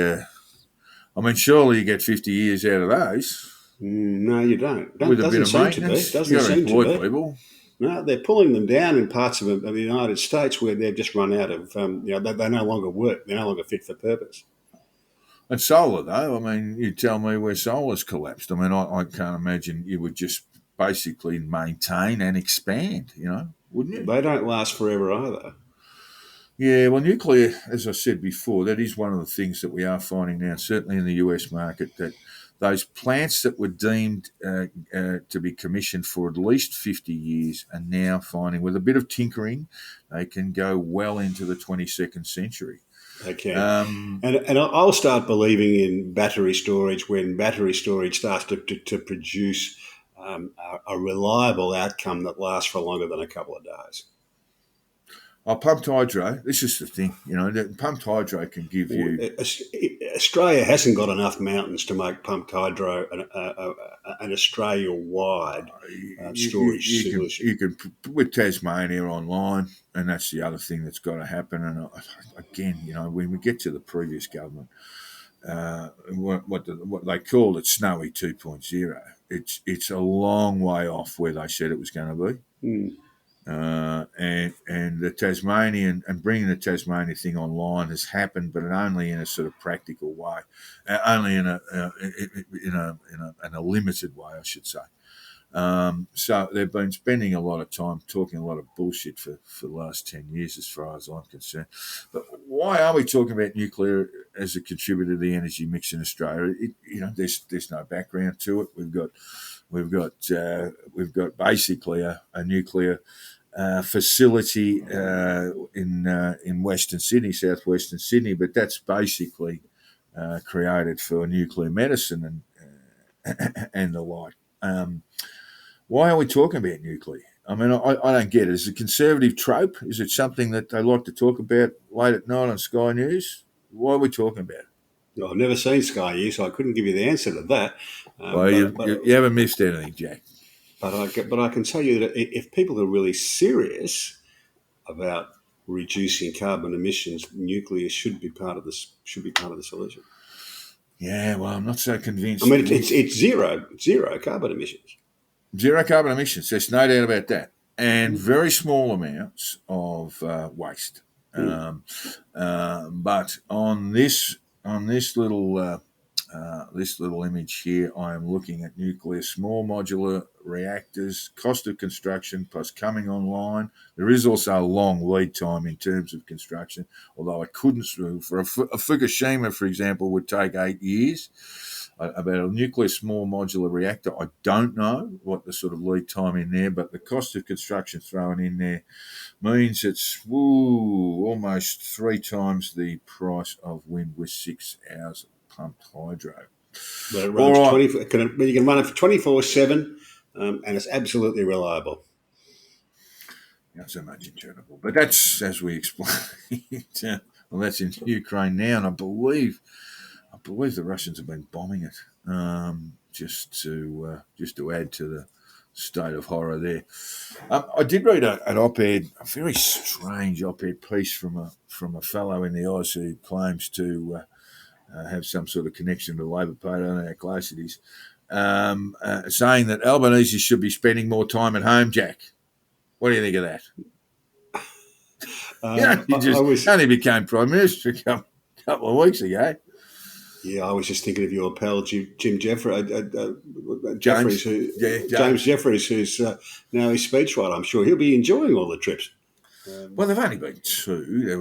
Surely you get 50 years out of those No, you don't. with a bit Doesn't of seem to be. maintenance. Doesn't You've got to seem to employ be. people. No, they're pulling them down in parts of the United States where they've just run out of, they no longer work. They're no longer fit for purpose. And solar, though, you tell me where solar's collapsed. I can't imagine you would just basically maintain and expand, wouldn't you? They don't last forever either. Yeah, well, nuclear, as I said before, that is one of the things that we are finding now, certainly in the US market, that those plants that were deemed to be commissioned for at least 50 years are now finding, with a bit of tinkering, they can go well into the 22nd century. They can. And I'll start believing in battery storage when battery storage starts to produce a reliable outcome that lasts for longer than a couple of days. Pumped hydro, this is the thing, that pumped hydro can give you... Australia hasn't got enough mountains to make pumped hydro an Australia-wide storage solution. You can put Tasmania online, and that's the other thing that's got to happen. And again, when we get to the previous government, what they called it Snowy 2.0, it's a long way off where they said it was going to be. Mm. And the Tasmanian and bringing the Tasmania thing online has happened, but only in a sort of practical way, only in a limited way, I should say. So they've been spending a lot of time talking a lot of bullshit for the last 10 years, as far as I'm concerned. But why are we talking about nuclear as a contributor to the energy mix in Australia? There's no background to it. We've got basically a nuclear facility in Western Sydney, southwestern Sydney, but that's basically created for nuclear medicine and the like. Why are we talking about nuclear? I don't get it. Is it a conservative trope? Is it something that they like to talk about late at night on Sky News? Why are we talking about it? Well, I've never seen Sky News, so I couldn't give you the answer to that. You haven't missed anything, Jack. But I can tell you that if people are really serious about reducing carbon emissions, nuclear should be part of the solution. Yeah, well, I'm not so convinced. It's zero carbon emissions. Zero carbon emissions. There's no doubt about that, and very small amounts of waste. But on this little image here, I am looking at nuclear small modular reactors, cost of construction plus coming online. There is also a long lead time in terms of construction, although I couldn't, for a Fukushima, for example, would take 8 years. About a nuclear small modular reactor, I don't know what the sort of lead time in there, but the cost of construction thrown in there means it's almost 3 times the price of wind with 6 hours of pumped hydro. But it runs you can run it for 24/7, and it's absolutely reliable. Not so much internal, but that's, as we explained, well, that's in Ukraine now, and I believe the Russians have been bombing it just to add to the state of horror there. I did read an op-ed, a very strange op-ed piece from a fellow in the Oz who claims to have some sort of connection to the Labor Party. I don't know how close it is, saying that Albanese should be spending more time at home. Jack, what do you think of that? He only became Prime Minister a couple of weeks ago. Yeah, I was just thinking of your pal James Jeffries, who's now his speechwriter. I'm sure he'll be enjoying all the trips. Well, there've only been 2. There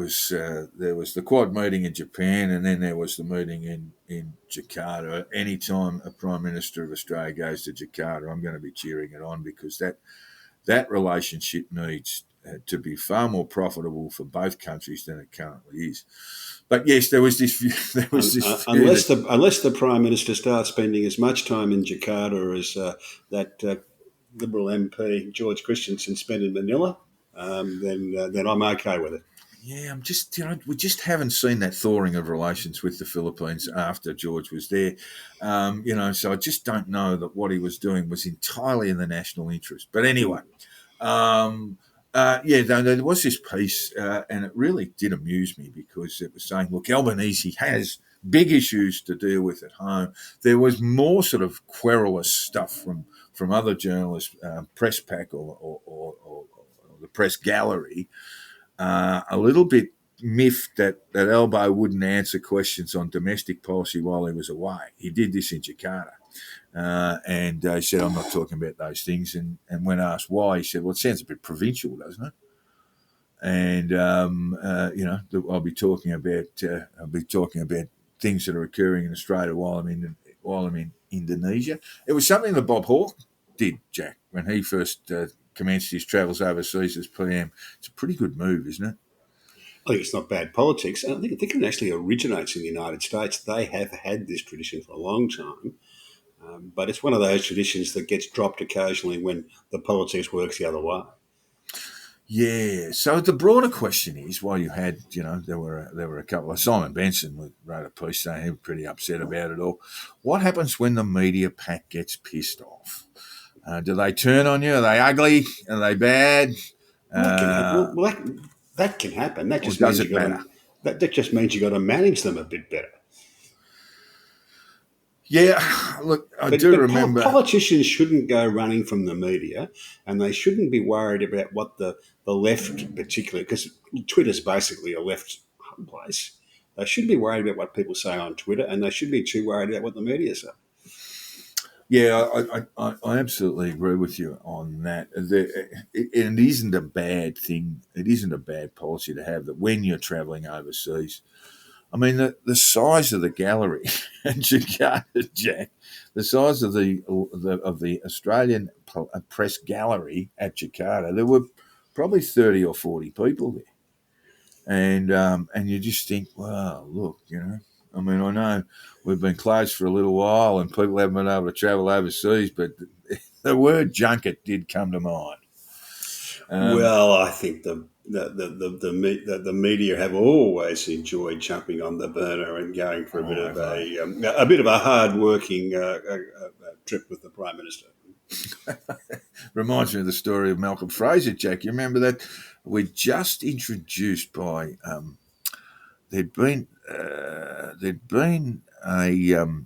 was the Quad meeting in Japan, and then there was the meeting in Jakarta. Anytime a Prime Minister of Australia goes to Jakarta, I'm going to be cheering it on, because that relationship needs to be far more profitable for both countries than it currently is. But yes, there was this view. Unless the Prime Minister starts spending as much time in Jakarta as that Liberal MP George Christensen spent in Manila, then I'm okay with it. Yeah, I'm just, we just haven't seen that thawing of relations with the Philippines after George was there. So I just don't know that what he was doing was entirely in the national interest. But anyway, there was this piece, and it really did amuse me because it was saying, look, Albanese has big issues to deal with at home. There was more sort of querulous stuff from other journalists, press pack or the press gallery, a little bit miffed that Albo wouldn't answer questions on domestic policy while he was away. He did this in Jakarta. And he said, I'm not talking about those things. And when asked why, he said, well, it sounds a bit provincial, doesn't it? And, I'll be talking about things that are occurring in Australia while I'm in Indonesia. It was something that Bob Hawke did, Jack, when he first commenced his travels overseas as PM. It's a pretty good move, isn't it? I think it's not bad politics. And I think it actually originates in the United States. They have had this tradition for a long time. But it's one of those traditions that gets dropped occasionally when the politics works the other way. Yeah. So the broader question is, while you had, there were a couple of Simon Benson wrote a piece saying he was pretty upset about it all. What happens when the media pack gets pissed off? Do they turn on you? Are they ugly? Are they bad? That can happen. That just means that just means you got to manage them a bit better. Yeah, look, I do remember. Politicians shouldn't go running from the media, and they shouldn't be worried about what the left, particularly, because Twitter's basically a left place. They shouldn't be worried about what people say on Twitter, and they shouldn't be too worried about what the media say. Yeah, I absolutely agree with you on that. It isn't a bad thing. It isn't a bad policy to have that when you're travelling overseas. I mean, the size of the gallery in Jakarta, Jack, the size of the Australian press gallery at Jakarta, there were probably 30 or 40 people there. And you just think, wow, look, I mean, I know we've been closed for a little while and people haven't been able to travel overseas, but the word junket did come to mind. Well, I think the media have always enjoyed jumping on the burner and going for a bit of a hard working trip with the Prime Minister. Reminds me of the story of Malcolm Fraser, Jack. You remember that? We just introduced by there'd been a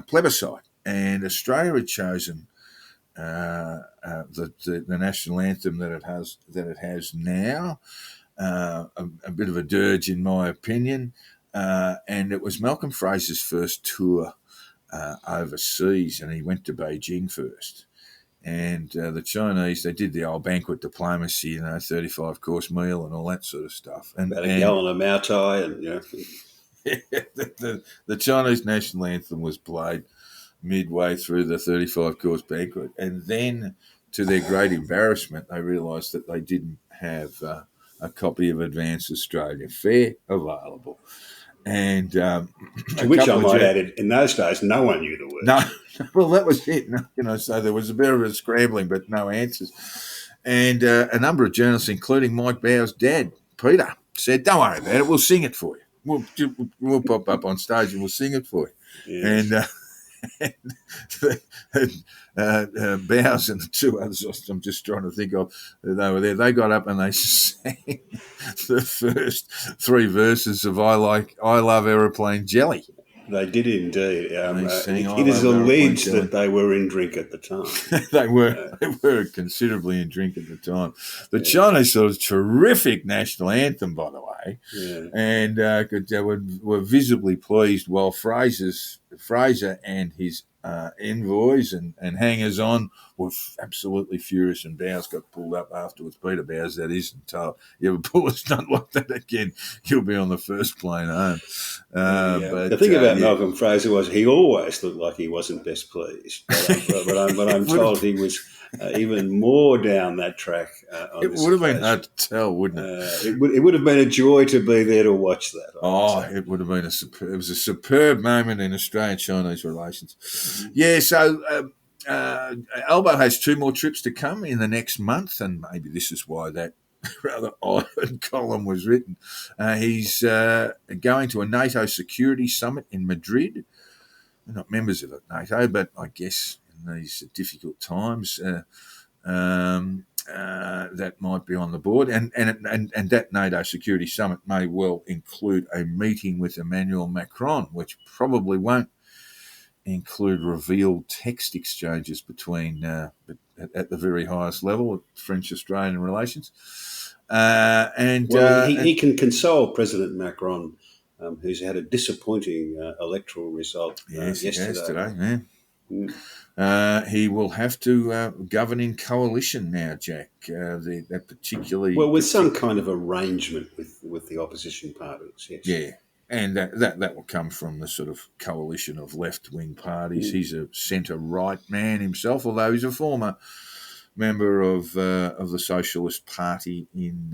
plebiscite, and Australia had chosen the national anthem that it has now, a bit of a dirge in my opinion, and it was Malcolm Fraser's first tour overseas, and he went to Beijing first. And the Chinese, they did the old banquet diplomacy, 35-course meal and all that sort of stuff. And about a gallon of Mao Tai, and the Chinese national anthem was played midway through the 35-course banquet, and then, to their great embarrassment, they realised that they didn't have a copy of Advance Australia Fair available. And to which I might add, in those days, no one knew the words. No, well, that was it. So there was a bit of a scrambling, but no answers. And a number of journalists, including Mike Bauer's dad, Peter, said, "Don't worry about it. We'll sing it for you. We'll pop up on stage and we'll sing it for you." Yes. And Bowers and the two others, I'm just trying to think of, they were there. They got up and they sang the first three verses of I Love Aeroplane Jelly. They did indeed. It is alleged that they were in drink at the time. They were considerably in drink at the time. The Chinese saw a terrific national anthem, by the way, and they were visibly pleased, while Fraser and his envoys and hangers-on were absolutely furious, and Bowers got pulled up afterwards. Peter Bowers, that is, and told, "You ever pull a stunt like that again, you'll be on the first plane home." But the thing about Malcolm Fraser was he always looked like he wasn't best pleased. But I'm told he was even more down that track. It would have been hard to tell, wouldn't it? It would have been a joy to be there to watch that. It would have been it was a superb moment in Australian-Chinese relations. Yeah, so Albo has two more trips to come in the next month, and maybe this is why that rather odd column was written. He's going to a NATO security summit in Madrid. We're not members of NATO, but I guess in these difficult times, that might be on the board. And that NATO security summit may well include a meeting with Emmanuel Macron, which probably won't include revealed text exchanges between at the very highest level of French-Australian relations. He can console President Macron, who's had a disappointing electoral result yesterday. Yes, today, he will have to govern in coalition now, Jack. That particularly with some kind of arrangement with the opposition parties. Yes. Yeah, and that will come from the sort of coalition of left-wing parties. He's a centre-right man himself, although he's a former member of the Socialist Party in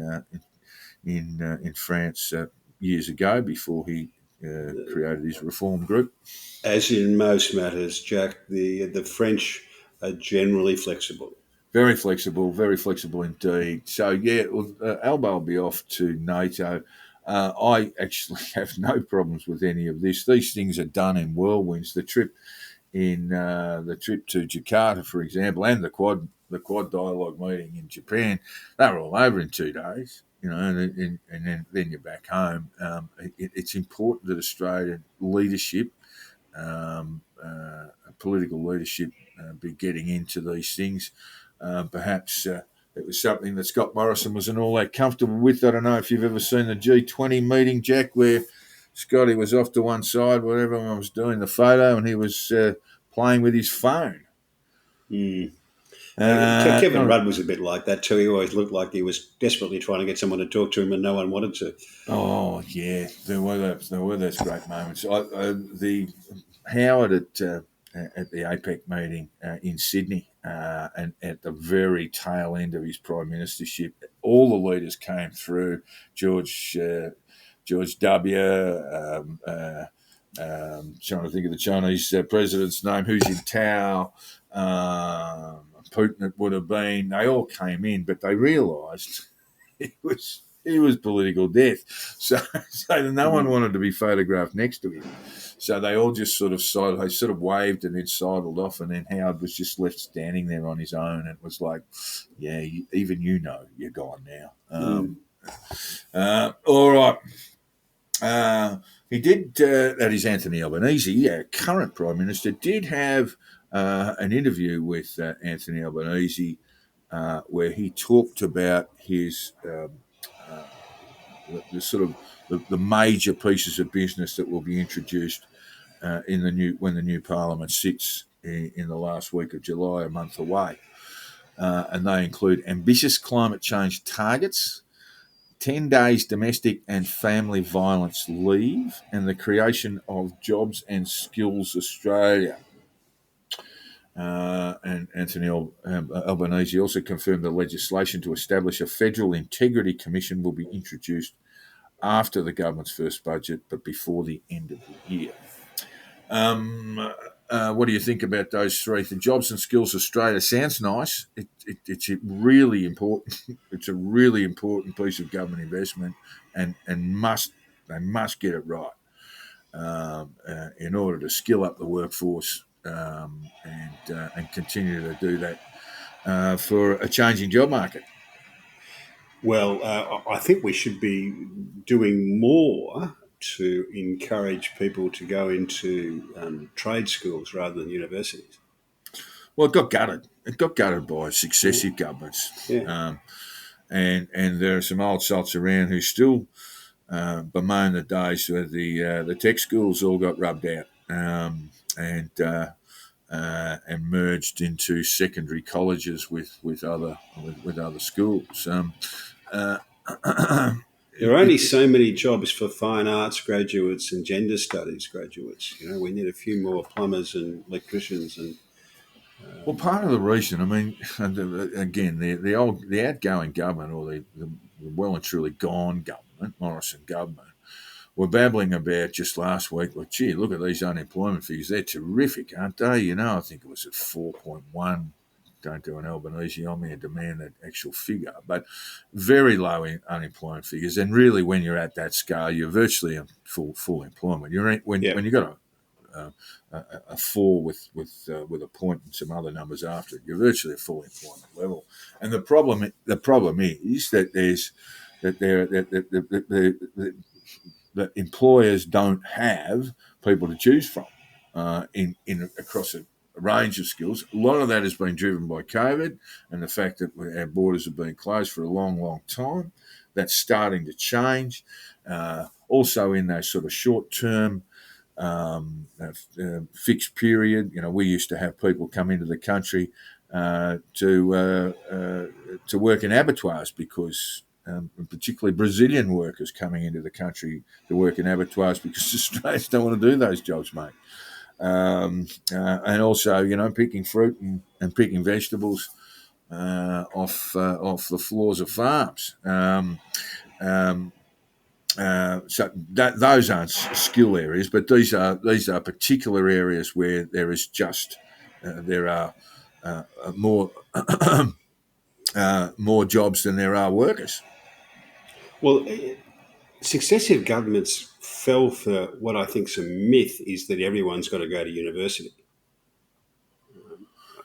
France years ago, before he created his reform group. As in most matters, Jack, the French are generally flexible. Very flexible indeed. So, Albo will be off to NATO. I actually have no problems with any of this. These things are done in whirlwinds. The trip to Jakarta, for example, and the Quad dialogue meeting in Japan, they were all over in 2 days. And then you're back home. It's important that Australian leadership, political leadership, be getting into these things. Perhaps it was something that Scott Morrison wasn't all that comfortable with. I don't know if you've ever seen the G20 meeting, Jack, where Scotty was off to one side while everyone was doing the photo, and he was playing with his phone. Kevin Rudd was a bit like that too. He always looked like he was desperately trying to get someone to talk to him, and no one wanted to. Oh yeah, there were those great moments. The Howard at the APEC meeting in Sydney, and at the very tail end of his prime ministership, all the leaders came through. George W. Trying to think of the Chinese president's name, who's in Tao. Putin, it would have been. They all came in, but they realised he was political death. So no one wanted to be photographed next to him. So they all just sort of waved and then sidled off, and then Howard was just left standing there on his own. It was like, yeah, even you're gone now. All right. He did, that is Anthony Albanese, current Prime Minister, did have an interview with Anthony Albanese where he talked about his the major pieces of business that will be introduced when the new Parliament sits in the last week of July, a month away, and they include ambitious climate change targets, 10 days domestic and family violence leave, and the creation of Jobs and Skills Australia. And Anthony Albanese also confirmed the legislation to establish a Federal Integrity Commission will be introduced after the government's first budget, but before the end of the year. What do you think about those three? The Jobs and Skills Australia sounds nice. It's a really important. It's a really important piece of government investment, and they must get it right in order to skill up the workforce and continue to do that for a changing job market. Well, I think we should be doing more to encourage people to go into trade schools rather than universities. Well, it got gutted. It got gutted by successive governments. Yeah. And there are some old salts around who still bemoan the days where the tech schools all got rubbed out and merged into secondary colleges with other schools. There are only so many jobs for fine arts graduates and gender studies graduates. We need a few more plumbers and electricians. And well, part of the reason, I mean, again, the outgoing government, or the well and truly gone government, Morrison government, were babbling about just last week, like, gee, look at these unemployment figures. They're terrific, aren't they? I think it was at 4.1 don't do an Albanese on me and demand that actual figure, but very low unemployment figures. And really, when you're at that scale, you're virtually in full employment. When you've got a 4 with a point and some other numbers after it, you're virtually at full employment level. And the problem is that that employers don't have people to choose from in across a range of skills. A lot of that has been driven by COVID and the fact that our borders have been closed for a long time. That's starting to change. Also, in those sort of short-term fixed period, we used to have people come into the country to work in abattoirs because. Particularly Brazilian workers coming into the country to work in abattoirs because Australians don't want to do those jobs, mate. And also, picking fruit and picking vegetables off the floors of farms. So those aren't skill areas, but these are particular areas where there is just there are more more jobs than there are workers. Well, successive governments fell for what I think is a myth is that everyone's got to go to university.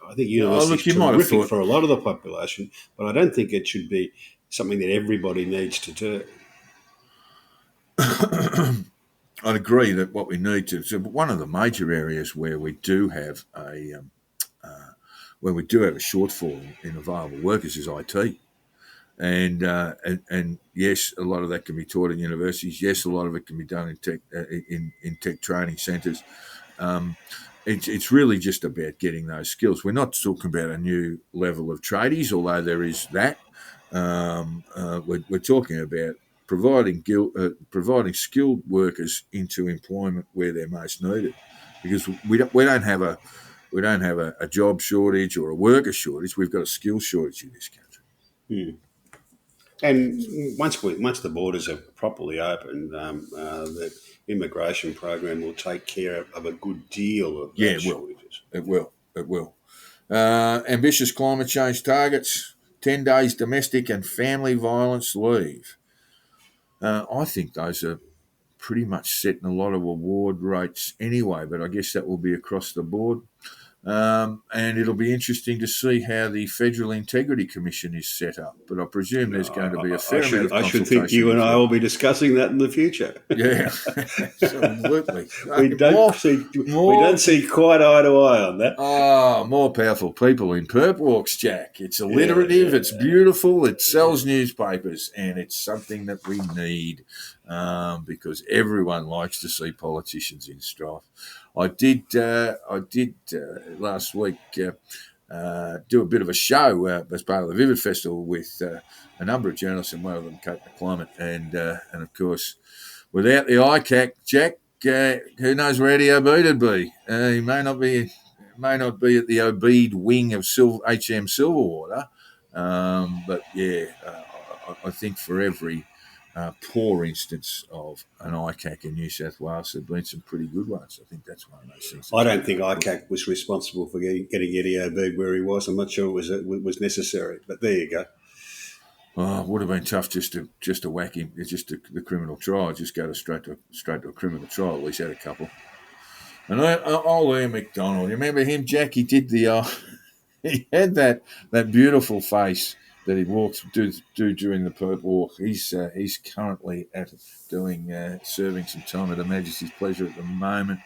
I think university is terrific for a lot of the population, but I don't think it should be something that everybody needs to do. I'd agree that what we need to. So one of the major areas where we do have a shortfall in available workers is IT. And yes, a lot of that can be taught in universities. Yes, a lot of it can be done in tech tech training centres. It's really just about getting those skills. We're not talking about a new level of tradies, although there is that. We're talking about providing skilled workers into employment where they're most needed, because we don't have a job shortage or a worker shortage. We've got a skill shortage in this country. And once the borders are properly opened, the immigration program will take care of a good deal of those shortages. It will. Ambitious climate change targets, 10 days domestic and family violence leave. I think those are pretty much setting a lot of award rates anyway, but I guess that will be across the board. And it'll be interesting to see how the Federal Integrity Commission is set up. But I presume there's going to be a fair amount of consultation. I should think you and I will be discussing that in the future. Yeah, absolutely. we don't see quite eye to eye on that. Oh, more powerful people in perp walks, Jack. It's alliterative, it's beautiful, it sells newspapers, and it's something that we need because everyone likes to see politicians in strife. I did last week do a bit of a show as part of the Vivid Festival with a number of journalists, and one of them Kate McClymont, and of course, without the ICAC, Jack, who knows where Eddie Obeid would be? He may not be at the Obeid wing of HM Silverwater, but I think for every poor instance of an ICAC in New South Wales, there have been some pretty good ones. I think that's one of those things. I don't think ICAC was responsible for getting Eddie Obeid where he was. I'm not sure it was necessary, but there you go. Oh, it would have been tough just to whack him. It's just the criminal trial. Just go straight to a criminal trial. At least had a couple. And old Ian McDonald, you remember him, Jack? He did he had that beautiful face that he walks do during the perp walk. He's currently serving some time at Her Majesty's Pleasure at the moment.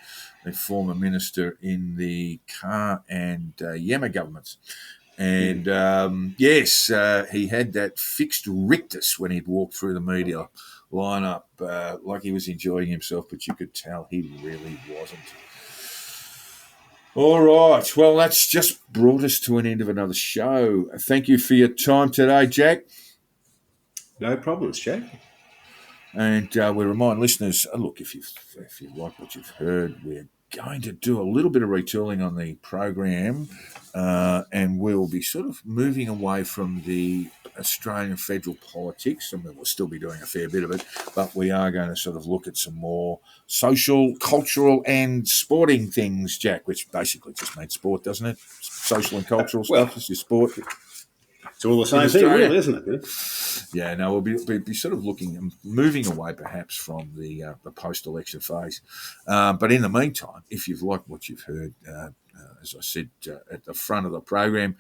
A former minister in the Carr and Yemma governments. And he had that fixed rictus when he'd walk through the media lineup like he was enjoying himself, but you could tell he really wasn't. All right. Well, that's just brought us to an end of another show. Thank you for your time today, Jack. No problems, Jack. And we remind listeners, look, if you like what you've heard, we're going to do a little bit of retooling on the program, and we'll be sort of moving away from the Australian federal politics. I mean, we'll still be doing a fair bit of it, but we are going to sort of look at some more social, cultural, and sporting things, Jack, which basically just means sport, doesn't it? Social and cultural stuff is your sport. It's all the same thing, really, isn't it? Yeah, no, we'll be sort of looking and moving away perhaps from the post-election phase. But in the meantime, if you've liked what you've heard, as I said at the front of the program,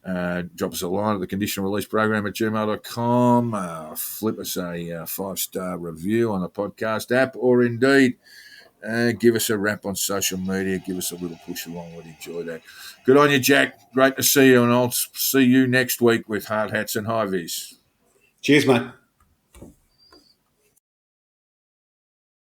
drop us a line at the conditional release program at gmail.com, flip us a 5-star review on the podcast app, or indeed give us a rap on social media. Give us a little push along. We'd enjoy that. Good on you, Jack. Great to see you, and I'll see you next week with Hard Hats and High Vis. Cheers, mate.